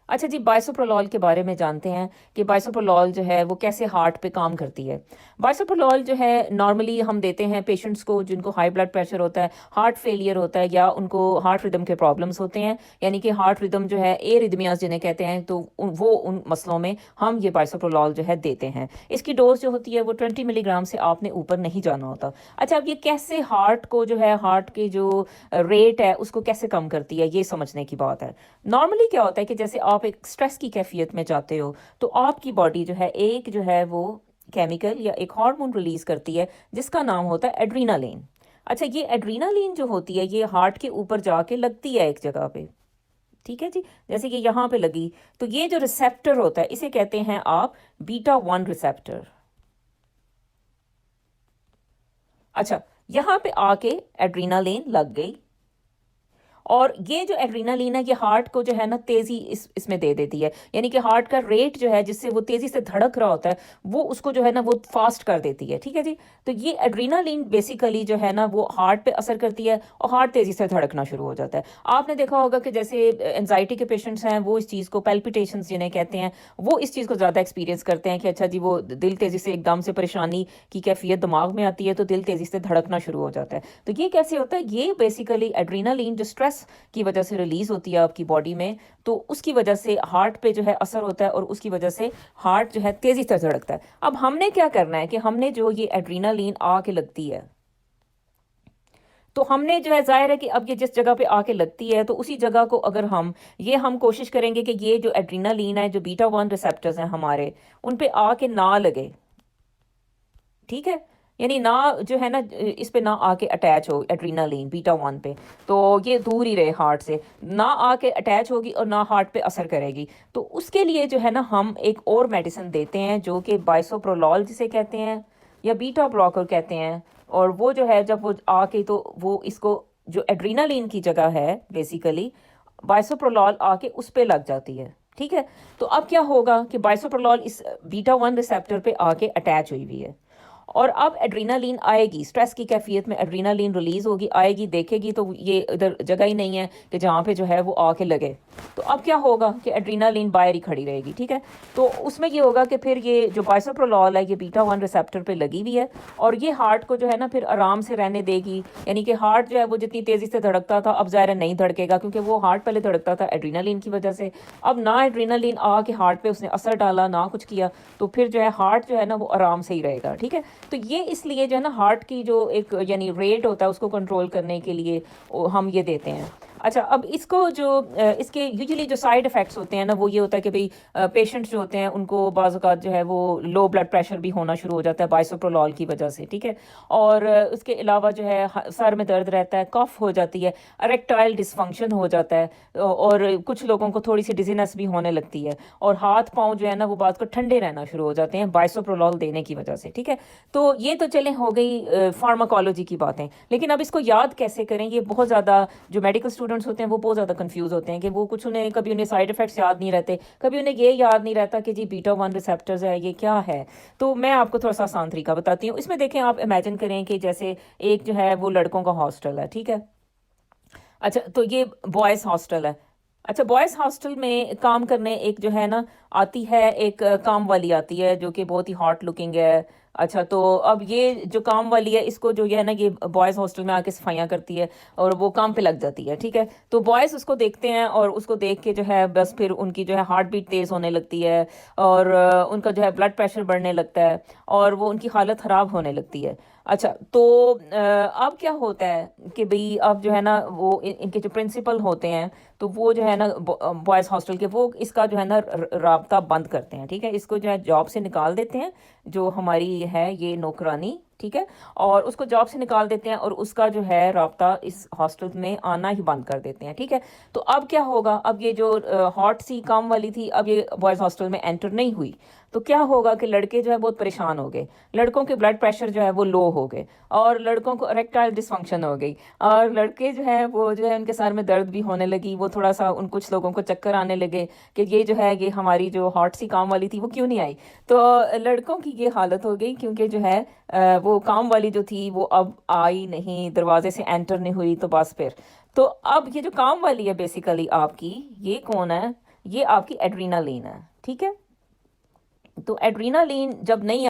अच्छा जी, बाइसोप्रोलॉल के बारे में जानते हैं कि बाइसोप्रोलॉल जो है वो कैसे हार्ट पे काम करती है। बाइसोप्रोलॉल जो है नॉर्मली हम देते हैं पेशेंट्स को जिनको हाई ब्लड प्रेशर होता है, हार्ट फेलियर होता है या उनको हार्ट रिदम के प्रॉब्लम्स होते हैं, यानी कि हार्ट रिदम जो है एरिदमियाज जिन्हें कहते हैं, तो वो उन मसलों में हम ये बाइसोप्रोलॉल जो है देते हैं। इसकी डोज जो होती है वो 20 मिलीग्राम से आपने ऊपर नहीं जाना होता। अच्छा, अब ये कैसे हार्ट को जो है, हार्ट के जो रेट है उसको कैसे कम करती है, ये समझने की बात है। नॉर्मली क्या होता है कि जैसे आप एक स्ट्रेस की कैफियत में जाते हो तो आपकी बॉडी जो है एक जो है वो केमिकल या एक हार्मोन रिलीज करती है जिसका नाम होता है एड्रीनालिन। अच्छा, ये एड्रीनालिन जो होती है ये हार्ट के ऊपर जाके लगती है एक जगह पे। ठीक है जी, जैसे कि यहाँ पे लगी, तो ये जो रिसेप्टर होता है इसे कहते हैं आप बीटा 1 रिसेप्टर। अच्छा, यहाँ पे आके एड्रीनालिन लग गई और ये जो एड्रीनालिन है ये हार्ट को जो है ना तेजी इसमें दे देती है, यानी कि हार्ट का रेट जो है जिससे वो तेजी से धड़क रहा होता है वो उसको जो है ना वो फास्ट कर देती है। ठीक है जी, तो ये एड्रीनालिन बेसिकली जो है ना वो हार्ट पे असर करती है और हार्ट तेजी से धड़कना शुरू हो जाता है। आपने देखा होगा कि जैसे एनजाइटी के पेशेंट्स हैं वो इस चीज़ को पैल्पिटेशंस जिन्हें कहते हैं, वो इस चीज़ को ज़्यादा एक्सपीरियंस करते हैं कि अच्छा जी वो दिल तेजी से एकदम से परेशानी की कैफियत दिमाग में आती है तो दिल तेजी से धड़कना शुरू हो जाता है। तो ये कैसे होता है, ये बेसिकली एड्रीनालिन जो स्ट्रेस की वजह से रिलीज होती है आपकी बॉडी में, तो उसकी वजह से हार्ट पे जो है असर होता है और उसकी वजह से हार्ट जो है तेजी से धड़कता है। अब हमने क्या करना है कि हमने जो ये एड्रीनालिन आके लगती है, तो हमने जो है जाहिर है कि अब ये जिस जगह पे आके लगती है तो उसी जगह को अगर हम कोशिश करेंगे कि ये जो एड्रीनालिन है, जो बीटा 1 रिसेप्टर्स हैं हमारे, उन पे आके ना लगे। ठीक है, यानी ना जो है ना इस पे ना आके अटैच हो एड्रीनालिन बीटा 1 पे, तो ये दूर ही रहे हार्ट से, ना आके अटैच होगी और ना हार्ट पे असर करेगी। तो उसके लिए जो है ना हम एक और मेडिसिन देते हैं जो कि बाइसोप्रोलॉल जिसे कहते हैं या बीटा ब्लॉकर कहते हैं। और वो जो है जब वो आके तो वो इसको जो एड्रीनालिन की जगह है बेसिकली बाइसोप्रोलॉल आके उस पे लग जाती है। ठीक है, तो अब क्या होगा कि बाइसोप्रोलॉल इस बीटा 1 रिसेप्टर पे आके अटैच हुई हुई है और अब एड्रीनालिन आएगी, स्ट्रेस की कैफियत में एड्रीनालिन रिलीज होगी, आएगी, देखेगी तो ये इधर जगह ही नहीं है कि जहाँ पे जो है वो आके लगे। तो अब क्या होगा कि एड्रीनालिन बाहर ही खड़ी रहेगी। ठीक है, तो उसमें ये होगा कि फिर ये जो बाइसोप्रोलॉल है ये बीटा 1 रिसेप्टर पे लगी हुई है और ये हार्ट को जो है ना फिर आराम से रहने देगी। यानी कि हार्ट जो है वो जितनी तेजी से धड़कता था अब ज़ाहिर नहीं धड़केगा, क्योंकि वो हार्ट पहले धड़कता था एड्रीनालिन की वजह से। अब ना एड्रीनालिन आके हार्ट पे उसने असर डाला ना कुछ किया, तो फिर जो है हार्ट जो है ना वो आराम से ही रहेगा। ठीक है, तो ये इसलिए जो है ना हार्ट की जो एक यानी रेट होता है उसको कंट्रोल करने के लिए हम ये देते हैं। अच्छा, अब इसको जो इसके यूजुअली जो साइड इफ़ेक्ट्स होते हैं ना वो ये होता है कि भाई पेशेंट्स जो होते हैं उनको बाज़ औक़ात जो है वो लो ब्लड प्रेशर भी होना शुरू हो जाता है बाइसोप्रोलॉल की वजह से। ठीक है, और उसके अलावा जो है सर में दर्द रहता है, कफ हो जाती है, इरेक्टाइल डिसफंक्शन हो जाता है और कुछ लोगों को थोड़ी सी डिजीनेस भी होने लगती है और हाथ पाँव जो है ना वो बात को ठंडे रहना शुरू हो जाते हैं बाइसोप्रोलॉल देने की वजह से। ठीक है, तो ये तो चले हो गई फार्माकोलॉजी की बातें, लेकिन अब इसको याद कैसे करें, ये बहुत ज़्यादा जो मेडिकल स्टूडेंट्स होते हैं वो बहुत ज़्यादा कंफ्यूज होते हैं कि वो कुछ उन्हें कभी उन्हें साइड इफ़ेक्ट्स याद नहीं रहते, कभी उन्हें ये याद नहीं रहता कि जी बीटा 1 रिसेप्टर्स है ये क्या है। तो मैं आपको थोड़ा सा आसान तरीका बताती हूँ। इसमें देखें, आप इमेजिन करें कि जैसे एक जो है वो लड़कों का हॉस्टल है। ठीक है, अच्छा तो ये बॉयज़ हॉस्टल है। अच्छा, बॉयज़ हॉस्टल में काम करने एक जो है ना आती है, एक काम वाली आती है जो कि बहुत ही हॉट लुकिंग है। अच्छा, तो अब ये जो काम वाली है इसको जो ये है ना ये बॉयज़ हॉस्टल में आके सफाइयाँ करती है और वो काम पे लग जाती है। ठीक है, तो बॉयज़ उसको देखते हैं और उसको देख के जो है बस फिर उनकी जो है हार्ट बीट तेज़ होने लगती है और उनका जो है ब्लड प्रेशर बढ़ने लगता है और वो उनकी हालत ख़राब होने लगती है। अच्छा, तो अब क्या होता है कि भाई अब जो है ना वो इनके जो प्रिंसिपल होते हैं तो वो जो है ना बॉयज़ हॉस्टल के वो इसका जो है ना राब्ता बंद करते हैं। ठीक है, इसको जो है जॉब से निकाल देते हैं, जो हमारी है ये नौकरानी। ठीक है, और उसको जॉब से निकाल देते हैं और उसका जो है राब्ता इस हॉस्टल में आना ही बंद कर देते हैं। ठीक है, तो अब क्या होगा, अब ये जो हॉट सी काम वाली थी अब ये बॉयज़ हॉस्टल में एंटर नहीं हुई, तो क्या होगा कि लड़के जो है बहुत परेशान हो गए, लड़कों के ब्लड प्रेशर जो है वो लो हो गए और लड़कों को इरेक्टाइल डिसफंक्शन हो गई और लड़के जो है वो जो है उनके सर में दर्द भी होने लगी, वो थोड़ा सा उन कुछ लोगों को चक्कर आने लगे कि ये जो है ये हमारी जो हॉट सी काम वाली थी वो क्यों नहीं आई। तो लड़कों की ये हालत हो गई क्योंकि जो है वो काम वाली जो थी वो अब आई नहीं, दरवाजे से एंटर नहीं हुई, तो बस फिर तो अब ये जो काम वाली है बेसिकली आपकी, ये कौन है, ये आपकी एड्रीनालीन है, ठीक है। तो एड्रीनालीन जब नहीं